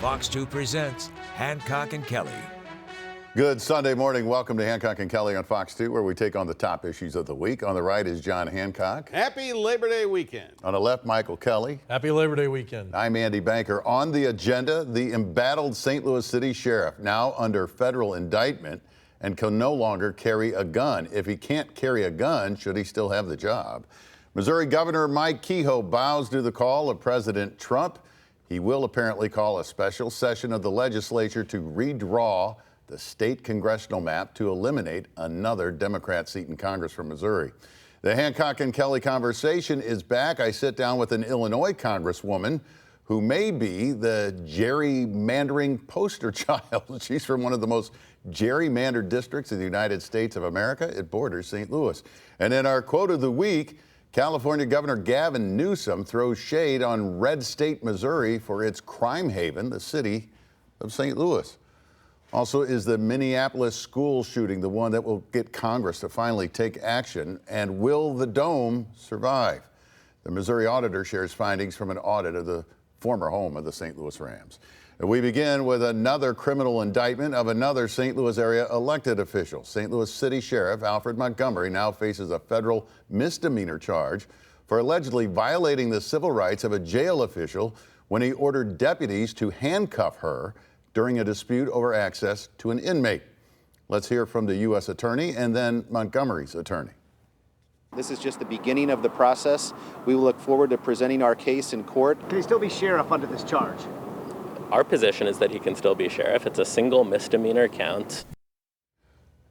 Fox 2 presents Hancock and Kelley. Good Sunday morning. Welcome to Hancock and Kelley on Fox 2, where we take on the top issues of the week. On the right is John Hancock. Happy Labor Day weekend. On the left, Michael Kelley. Happy Labor Day weekend. I'm Andy Banker. On the agenda, the embattled St. Louis City Sheriff, now under federal indictment and can no longer carry a gun. If he can't carry a gun, should he still have the job? Missouri Governor Mike Kehoe bows to the call of President Trump. He will apparently call a special session of the legislature to redraw the state congressional map to eliminate another Democrat seat in Congress from Missouri. The Hancock and Kelley conversation is back. I sit down with an Illinois congresswoman who may be the gerrymandering poster child. She's from one of the most gerrymandered districts in the United States of America. It borders St. Louis. And in our quote of the week, California Governor Gavin Newsom throws shade on red state Missouri for its crime haven, the city of St. Louis. Also, is the Minneapolis school shooting the one that will get Congress to finally take action? And will the dome survive? The Missouri auditor shares findings from an audit of the former home of the St. Louis Rams. And we begin with another criminal indictment of another St. Louis area elected official. St. Louis City Sheriff Alfred Montgomery now faces a federal misdemeanor charge for allegedly violating the civil rights of a jail official when he ordered deputies to handcuff her during a dispute over access to an inmate. Let's hear from the U.S. attorney and then Montgomery's attorney. This is just the beginning of the process. We will look forward to presenting our case in court. Can he still be sheriff under this charge? Our position is that he can still be sheriff. It's a single misdemeanor count.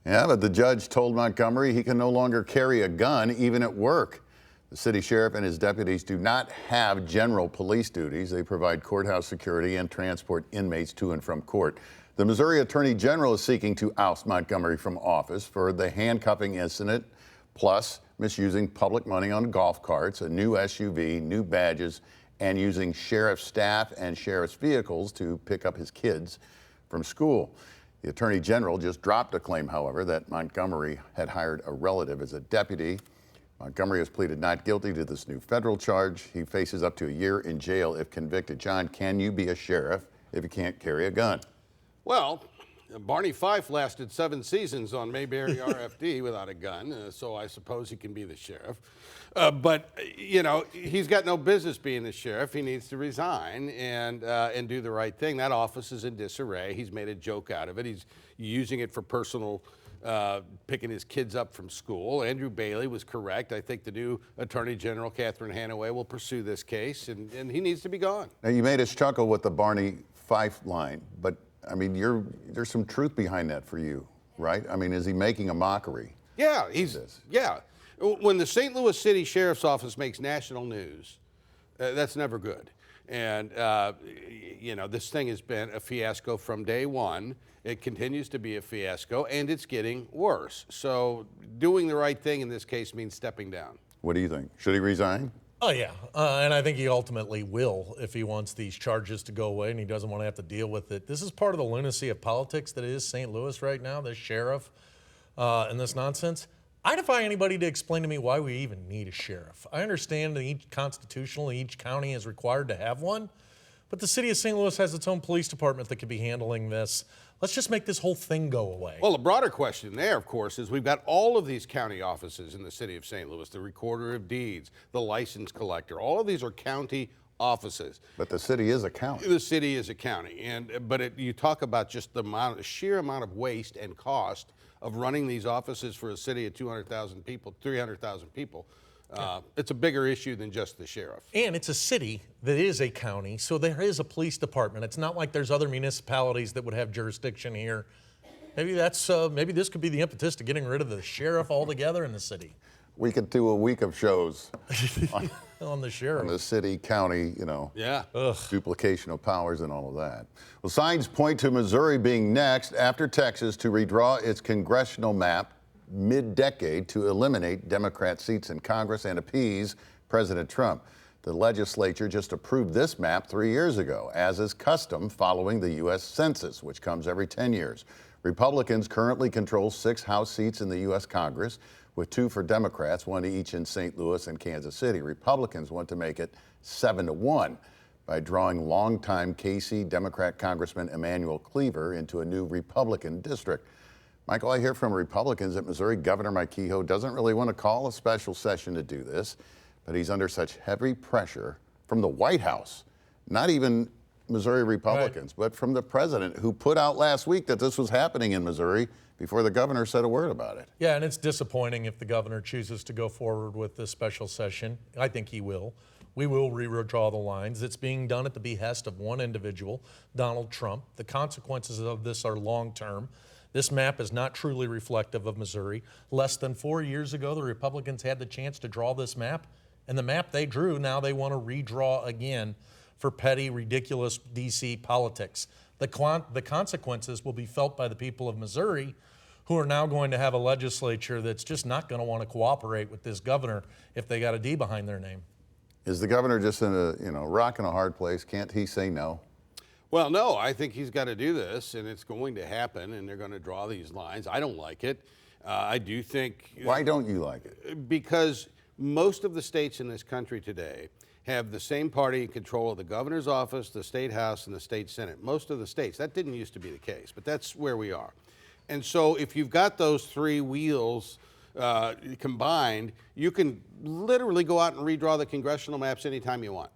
Yeah, but the judge told Montgomery he can no longer carry a gun, even at work. The city sheriff and his deputies do not have general police duties. They provide courthouse security and transport inmates to and from court. The Missouri Attorney General is seeking to oust Montgomery from office for the handcuffing incident, plus misusing public money on golf carts, a new SUV, new badges, and using sheriff's staff and sheriff's vehicles to pick up his kids from school. The Attorney General just dropped a claim, however, that Montgomery had hired a relative as a deputy. Montgomery has pleaded not guilty to this new federal charge. He faces up to a year in jail if convicted. John, can you be a sheriff if you can't carry a gun? Well, Barney Fife lasted 7 seasons on Mayberry RFD without a gun, so I suppose he can be the sheriff. But, you know, he's got no business being the sheriff. He needs to resign and do the right thing. That office is in disarray. He's made a joke out of it. He's using it for personal picking his kids up from school. Andrew Bailey was correct. I think the new Attorney General, Catherine Hanaway, will pursue this case, and he needs to be gone. Now, you made us chuckle with the Barney Fife line, but, I mean, there's some truth behind that for you, right? I mean, is he making a mockery? Yeah, yeah. When the St. Louis City Sheriff's Office makes national news, that's never good. And, you know, this thing has been a fiasco from day one. It continues to be a fiasco, and it's getting worse. So doing the right thing in this case means stepping down. What do you think? Should he resign? Oh, yeah. And I think he ultimately will if he wants these charges to go away and he doesn't want to have to deal with it. This is part of the lunacy of politics that is St. Louis right now, this sheriff and this nonsense. I defy anybody to explain to me why we even need a sheriff. I understand that constitutionally each county is required to have one, but the city of St. Louis has its own police department that could be handling this. Let's just make this whole thing go away. Well, the broader question there, of course, is we've got all of these county offices in the city of St. Louis, the recorder of deeds, the license collector. All of these are county offices. But the city is a county. The city is a county. But you talk about just the sheer amount of waste and cost of running these offices for a city of 200,000 people, 300,000 people. It's a bigger issue than just the sheriff. And it's a city that is a county, so there is a police department. It's not like there's other municipalities that would have jurisdiction here. Maybe this could be the impetus to getting rid of the sheriff altogether in the city. We could do a week of shows on the sheriff. On the city, county, you know, Ugh. duplication of powers and all of that. Well, signs point to Missouri being next after Texas to redraw its congressional map mid-decade to eliminate Democrat seats in Congress and appease President Trump. The legislature just approved this map 3 years ago, as is custom following the U.S. Census, which comes every 10 years. Republicans currently control 6 House seats in the U.S. Congress, with 2 for Democrats, 1 each in St. Louis and Kansas City. Republicans want to make it 7-1. by drawing longtime KC Democrat Congressman Emanuel Cleaver into a new Republican district. Michael, I hear from Republicans that Missouri Governor Mike Kehoe doesn't really want to call a special session to do this, but he's under such heavy pressure from the White House, not even Missouri Republicans, but from the president, who put out last week that this was happening in Missouri before the governor said a word about it. Yeah, and it's disappointing if the governor chooses to go forward with this special session. I think he will. We will redraw the lines. It's being done at the behest of one individual, Donald Trump. The consequences of this are long-term. This map is not truly reflective of Missouri. Less than 4 years ago, the Republicans had the chance to draw this map, and the map they drew, now they want to redraw again for petty, ridiculous D.C. politics. The consequences will be felt by the people of Missouri, who are now going to have a legislature that's just not going to want to cooperate with this governor if they got a D behind their name. Is the governor just in a rock and a hard place? Can't he say no? Well, no, I think he's got to do this, and it's going to happen, and they're going to draw these lines. I don't like it. I do think... Why don't you like it? Because most of the states in this country today have the same party in control of the governor's office, the state house, and the state senate. Most of the states. That didn't used to be the case, but that's where we are. And so if you've got those three wheels combined, you can literally go out and redraw the congressional maps anytime you want.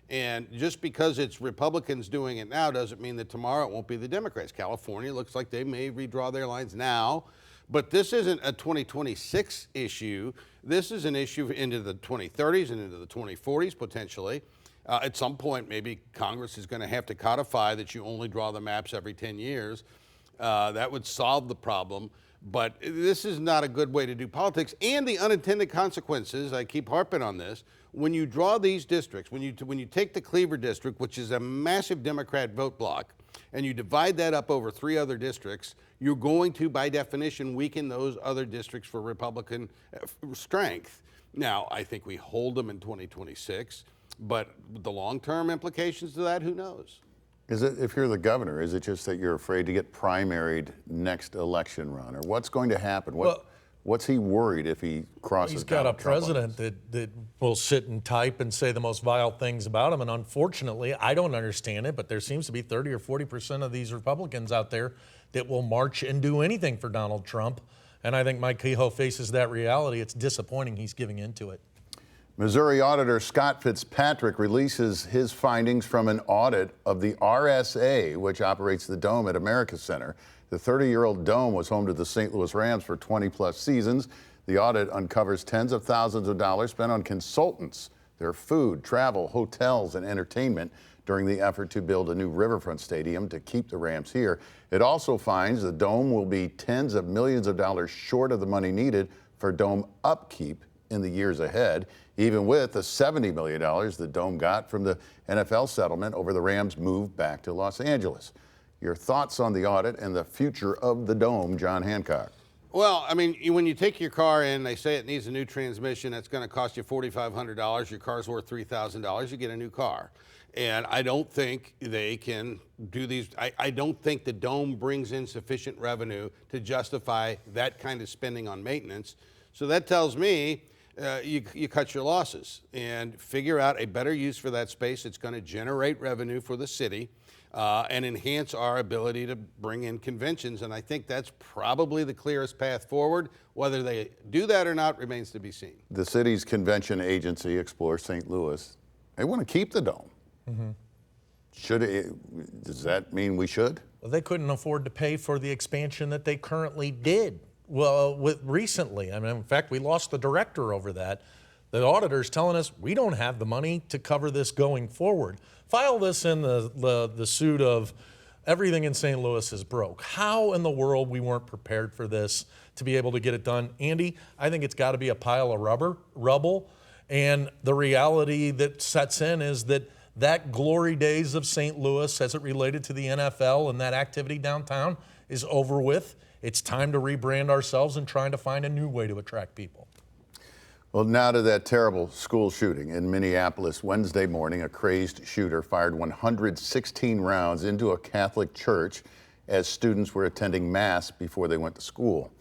And just because it's Republicans doing it now doesn't mean that tomorrow it won't be the Democrats. California looks like they may redraw their lines now, but this isn't a 2026 issue. This is an issue into the 2030s and into the 2040s potentially. At some point, maybe Congress is going to have to codify that you only draw the maps every 10 years. That would solve the problem. But this is not a good way to do politics. And the unintended consequences, I keep harping on this, when you draw these districts, when you take the Cleaver district, which is a massive Democrat vote block, and you divide that up over 3 other districts, you're going to, by definition, weaken those other districts for Republican strength. Now, I think we hold them in 2026, but the long-term implications of that, who knows? Is it, if you're the governor, is it just that you're afraid to get primaried next election run? Or what's going to happen? What's he worried if he crosses He's got a Donald Trump on president this? that will sit and type and say the most vile things about him. And unfortunately, I don't understand it, but there seems to be 30 or 40% of these Republicans out there that will march and do anything for Donald Trump. And I think Mike Kehoe faces that reality. It's disappointing he's giving into it. Missouri Auditor Scott Fitzpatrick releases his findings from an audit of the RSA, which operates the Dome at America Center. The 30-year-old Dome was home to the St. Louis Rams for 20-plus seasons. The audit uncovers tens of thousands of dollars spent on consultants, their food, travel, hotels, and entertainment during the effort to build a new riverfront stadium to keep the Rams here. It also finds the Dome will be tens of millions of dollars short of the money needed for Dome upkeep in the years ahead, even with the $70 million the Dome got from the NFL settlement over the Rams' move back to Los Angeles. Your thoughts on the audit and the future of the Dome, John Hancock? Well, I mean, when you take your car in, they say it needs a new transmission. That's going to cost you $4,500. Your car's worth $3,000. You get a new car. And I don't think they can do these. I don't think the Dome brings in sufficient revenue to justify that kind of spending on maintenance. So that tells me you cut your losses and figure out a better use for that space. It's going to generate revenue for the city and enhance our ability to bring in conventions. And I think that's probably the clearest path forward. Whether they do that or not remains to be seen. The city's convention agency, Explore St. Louis, they want to keep the Dome. Mm-hmm. Does that mean we should? Well, they couldn't afford to pay for the expansion that they currently did. Well, recently, I mean, in fact, we lost the director over that. The auditor's telling us we don't have the money to cover this going forward. File this in the suit of everything in St. Louis is broke. How in the world we weren't prepared for this to be able to get it done? Andy, I think it's got to be a pile of rubble. And the reality that sets in is that glory days of St. Louis as it related to the NFL and that activity downtown is over with. It's time to rebrand ourselves and trying to find a new way to attract people. Well, now to that terrible school shooting in Minneapolis. Wednesday morning, a crazed shooter fired 116 rounds into a Catholic church as students were attending Mass before they went to school.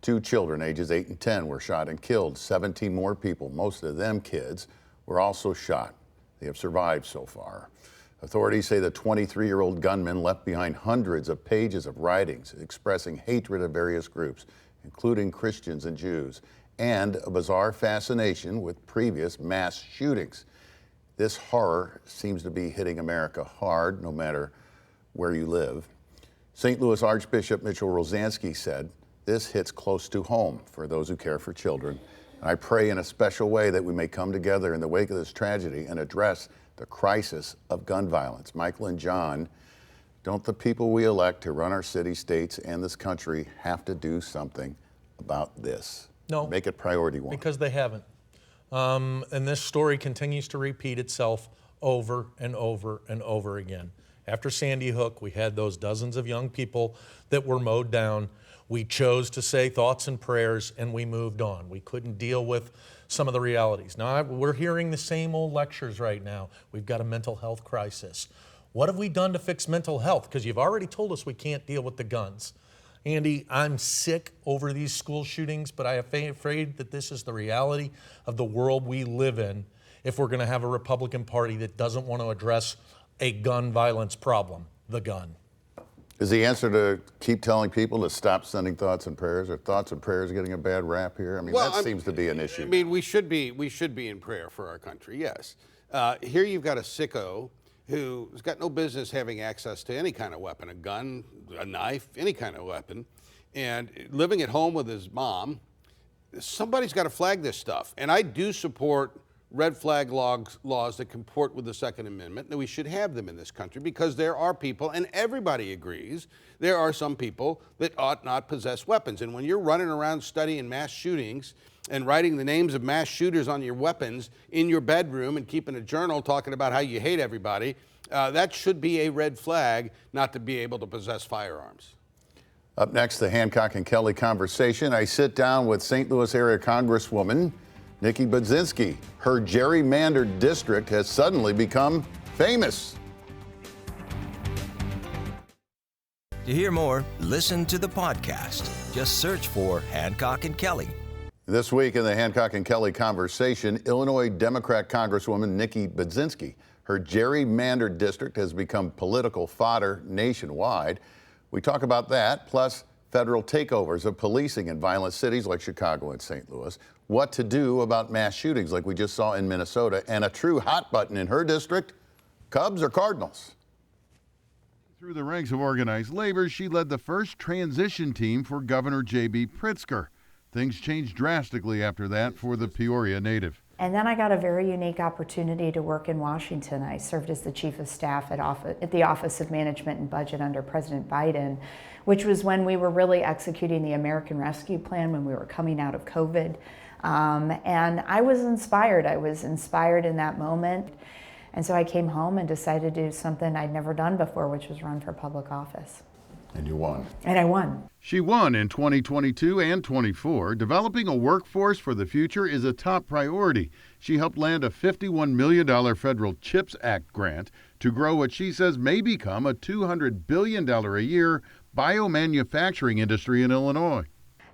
2 children, ages 8 and 10, were shot and killed. 17 more people, most of them kids, were also shot. They have survived so far. Authorities say the 23-year-old gunman left behind hundreds of pages of writings expressing hatred of various groups, including Christians and Jews, and a bizarre fascination with previous mass shootings. This horror seems to be hitting America hard, no matter where you live. St. Louis Archbishop Mitchell Rosansky said, "This hits close to home for those who care for children. And I pray in a special way that we may come together in the wake of this tragedy and address the crisis of gun violence." Michael and John, don't the people we elect to run our cities, states, and this country have to do something about this? No. Make it priority one. Because they haven't. And this story continues to repeat itself over and over and over again. After Sandy Hook, we had those dozens of young people that were mowed down. We chose to say thoughts and prayers, and we moved on. We couldn't deal with some of the realities. Now, we're hearing the same old lectures right now. We've got a mental health crisis. What have we done to fix mental health? Because you've already told us we can't deal with the guns. Andy, I'm sick over these school shootings, but I am afraid that this is the reality of the world we live in if we're going to have a Republican Party that doesn't want to address a gun violence problem, the gun. Is the answer to keep telling people to stop sending thoughts and prayers? Are thoughts and prayers getting a bad rap here? I mean, that seems to be an issue. I mean, we should be in prayer for our country, yes. Here you've got a sicko who's got no business having access to any kind of weapon, a gun, a knife, any kind of weapon, and living at home with his mom. Somebody's got to flag this stuff. And I do support red flag laws that comport with the Second Amendment, and we should have them in this country because there are people, and everybody agrees, there are some people that ought not possess weapons. And when you're running around studying mass shootings and writing the names of mass shooters on your weapons in your bedroom and keeping a journal talking about how you hate everybody, that should be a red flag not to be able to possess firearms. Up next, the Hancock and Kelley conversation. I sit down with St. Louis area Congresswoman Nikki Budzinski. Her gerrymandered district has suddenly become famous. To hear more, listen to the podcast. Just search for Hancock and Kelley. This week in the Hancock and Kelley conversation, Illinois Democrat Congresswoman Nikki Budzinski. Her gerrymandered district has become political fodder nationwide. We talk about that, plus federal takeovers of policing in violent cities like Chicago and St. Louis, what to do about mass shootings like we just saw in Minnesota, and a true hot button in her district, Cubs or Cardinals? Through the ranks of organized labor, she led the first transition team for Governor J.B. Pritzker. Things changed drastically after that for the Peoria native. And then I got a very unique opportunity to work in Washington. I served as the chief of staff at the Office of Management and Budget under President Biden, which was when we were really executing the American Rescue Plan, when we were coming out of COVID. And I was inspired. I was inspired in that moment. And so I came home and decided to do something I'd never done before, which was run for public office. And you won. And I won. She won in 2022 and 24. Developing a workforce for the future is a top priority. She helped land a $51 million federal CHIPS Act grant to grow what she says may become a $200 billion a year biomanufacturing industry in Illinois.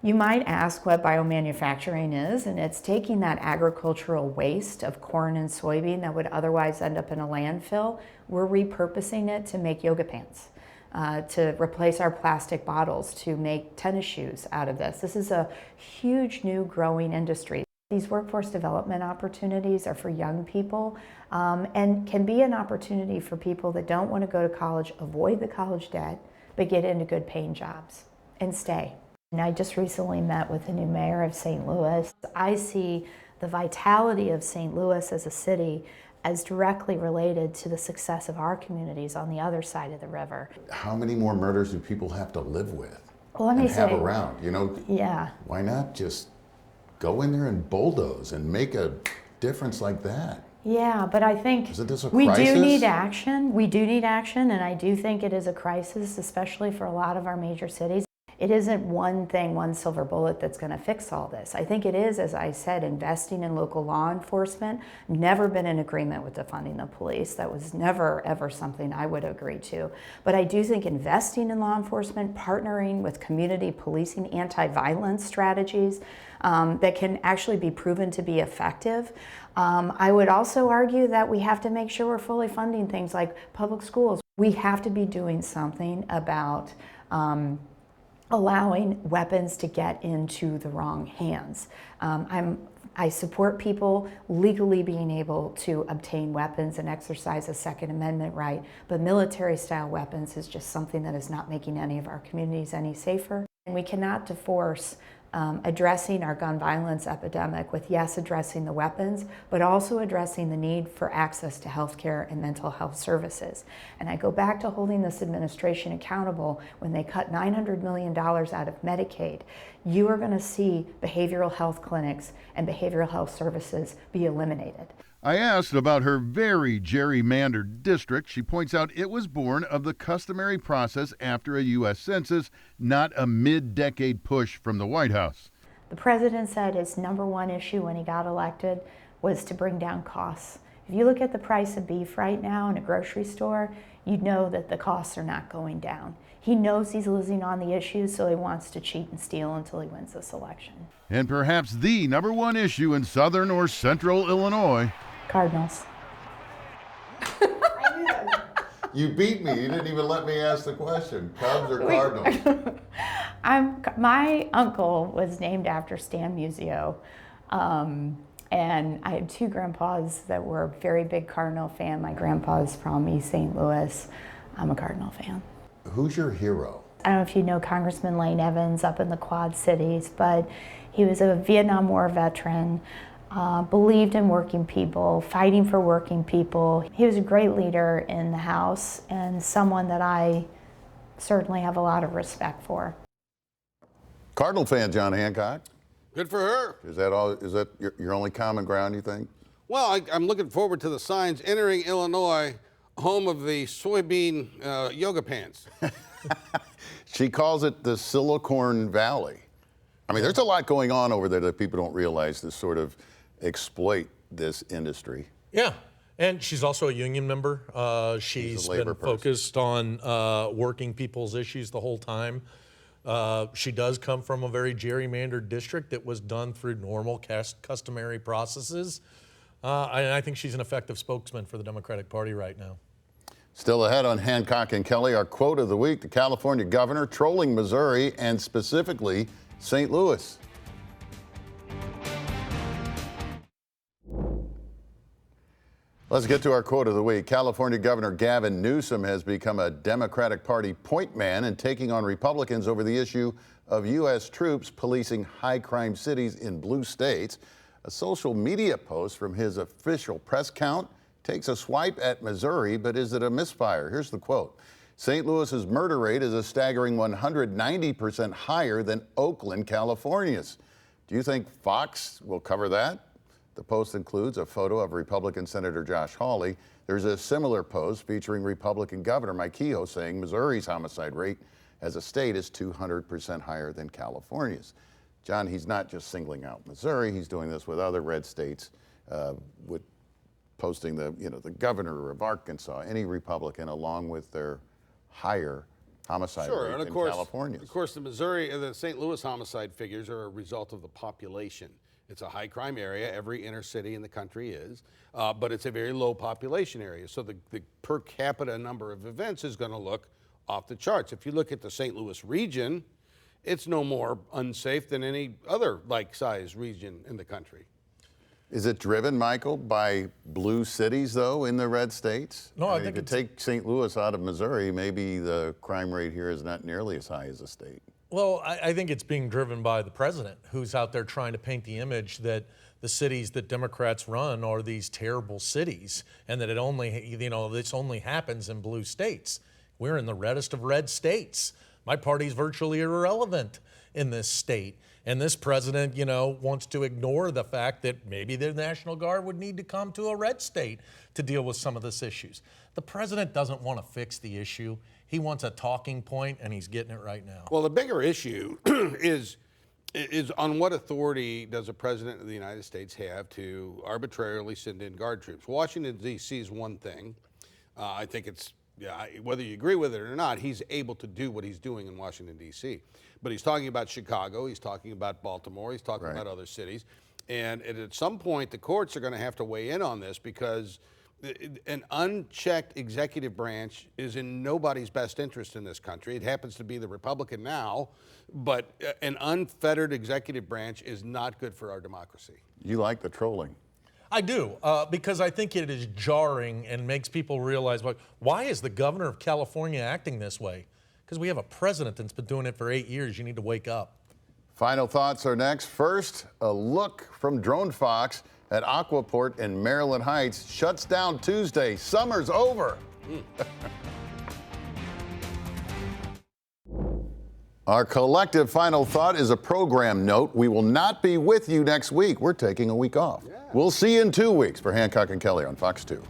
You might ask what biomanufacturing is, and it's taking that agricultural waste of corn and soybean that would otherwise end up in a landfill. We're repurposing it to make yoga pants. To replace our plastic bottles, to make tennis shoes out of this. This is a huge new growing industry. These workforce development opportunities are for young people and can be an opportunity for people that don't want to go to college, avoid the college debt, but get into good paying jobs and stay. And I just recently met with the new mayor of St. Louis. I see the vitality of St. Louis as a city as directly related to the success of our communities on the other side of the river. How many more murders do people have to live with have around? You know, yeah. Why not just go in there and bulldoze and make a difference like that? Yeah, but I think we do need action. We do need action, and I do think it is a crisis, especially for a lot of our major cities. it isn't one thing, one silver bullet that's going to fix all this. I think it is, as I said, investing in local law enforcement. Never been in agreement with defunding the police. That was never, ever something I would agree to. But I do think investing in law enforcement, partnering with community policing, anti-violence strategies that can actually be proven to be effective. I would also argue that we have to make sure we're fully funding things like public schools. We have to be doing something about allowing weapons to get into the wrong hands. I support people legally being able to obtain weapons and exercise a Second Amendment right, but military-style weapons is just something that is not making any of our communities any safer. And we cannot divorce addressing our gun violence epidemic with, yes, addressing the weapons, but also addressing the need for access to health care and mental health services. And I go back to holding this administration accountable. When they cut $900 million out of Medicaid, you are going to see behavioral health clinics and behavioral health services be eliminated. I asked about her very gerrymandered district. She points out it was born of the customary process after a U.S. Census, not a mid-decade push from the White House. The president said his #1 issue when he got elected was to bring down costs. If you look at the price of beef right now in a grocery store, you'd know that the costs are not going down. He knows he's losing on the issues, so he wants to cheat and steal until he wins this election. And perhaps the #1 issue in southern or central Illinois. Cardinals. You beat me. You didn't even let me ask the question. Cubs or Cardinals? My uncle was named after Stan Musial, and I had two grandpas that were a very big Cardinal fan. My grandpa's from East St. Louis. I'm a Cardinal fan. Who's your hero? I don't know if you know Congressman Lane Evans up in the Quad Cities, but he was a Vietnam War veteran. Believed in working people, fighting for working people. He was a great leader in the House and someone that I certainly have a lot of respect for. Cardinal fan, John Hancock. Good for her. Is that all? Is that your only common ground, you think? Well, I'm looking forward to the signs entering Illinois, home of the soybean yoga pants. She calls it the Silicon Valley. I mean, there's a lot going on over there that people don't realize to sort of exploit this industry. Yeah, and she's also a union member. She's been focused on working people's issues the whole time. She does come from a very gerrymandered district that was done through normal customary processes. And I think she's an effective spokesman for the Democratic Party right now. Still ahead on Hancock and Kelley, our quote of the week, the California governor trolling Missouri and specifically St. Louis. Let's get to our quote of the week. California Governor Gavin Newsom has become a Democratic Party point man and taking on Republicans over the issue of U.S. troops policing high-crime cities in blue states. A social media post from his official press count takes a swipe at Missouri, but is it a misfire? Here's the quote. St. Louis's murder rate is a staggering 190% higher than Oakland, California's. Do you think Fox will cover that? The post includes a photo of Republican Senator Josh Hawley. There's a similar post featuring Republican Governor Mike Kehoe saying Missouri's homicide rate as a state is 200% higher than California's. John, he's not just singling out Missouri. He's doing this with other red states, with posting the governor of Arkansas, any Republican, along with their higher homicide rate and in California. Of course, the St. Louis homicide figures are a result of the population. It's a high crime area. Every inner city in the country is, but it's a very low population area. So the per capita number of events is going to look off the charts. If you look at the St. Louis region, it's no more unsafe than any other like-sized region in the country. Is it driven, Michael, by blue cities, though, in the red states? No, I think if you take St. Louis out of Missouri, maybe the crime rate here is not nearly as high as the state. Well, I think it's being driven by the president, who's out there trying to paint the image that the cities that Democrats run are these terrible cities, and that this only happens in blue states. We're in the reddest of red states. My party's virtually irrelevant in this state. And this president, wants to ignore the fact that maybe the National Guard would need to come to a red state to deal with some of these issues. The president doesn't want to fix the issue. He wants a talking point, and he's getting it right now. Well, the bigger issue is on what authority does the president of the United States have to arbitrarily send in Guard troops? Washington, D.C. is one thing. I think it's, whether you agree with it or not, he's able to do what he's doing in Washington, D.C. But he's talking about Chicago, he's talking about Baltimore, he's talking about other cities. And at some point, the courts are going to have to weigh in on this, because an unchecked executive branch is in nobody's best interest in this country. It happens to be the Republican now, but an unfettered executive branch is not good for our democracy. You like the trolling? I do, because I think it is jarring and makes people realize, why is the governor of California acting this way? Because we have a president that's been doing it for 8 years. You need to wake up. Final thoughts are next. First, a look from Drone Fox at Aquaport in Maryland Heights. Shuts down Tuesday. Summer's over. Our collective final thought is a program note. We will not be with you next week. We're taking a week off. We'll see you in 2 weeks for Hancock and Kelley on Fox 2.